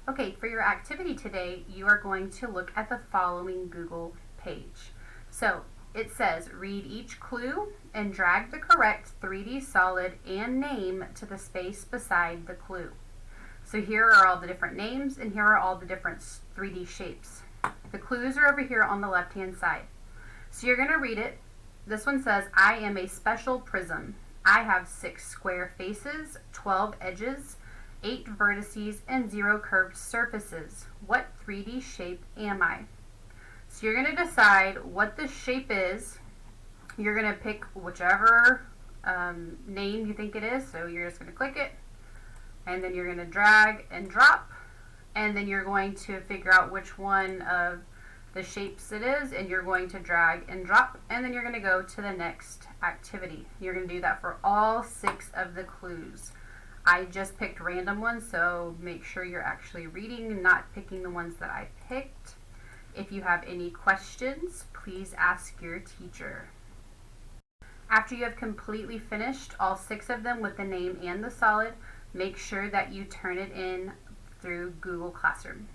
Okay, for your activity today, you are going to look at the following Google page. So it says read each clue and drag the correct 3D solid and name to the space beside the clue. So here are all the different names and here are all the different 3D shapes. The clues are over here on the left hand side. So you're going to read it. This one says, I am a special prism. I have 6 square faces, 12 edges, 8 vertices, and 0 curved surfaces. What 3D shape am I? So you're going to decide what the shape is. You're going to pick whichever name you think it is. So you're just going to click it, and then you're going to drag and drop, and then you're going to figure out which one of the shapes it is, and you're going to drag and drop, and then you're going to go to the next activity. You're going to do that for all 6 of the clues. I just picked random ones, so make sure you're actually reading, not picking the ones that I picked. If you have any questions, please ask your teacher. After you have completely finished all 6 of them with the name and the solid, make sure that you turn it in through Google Classroom.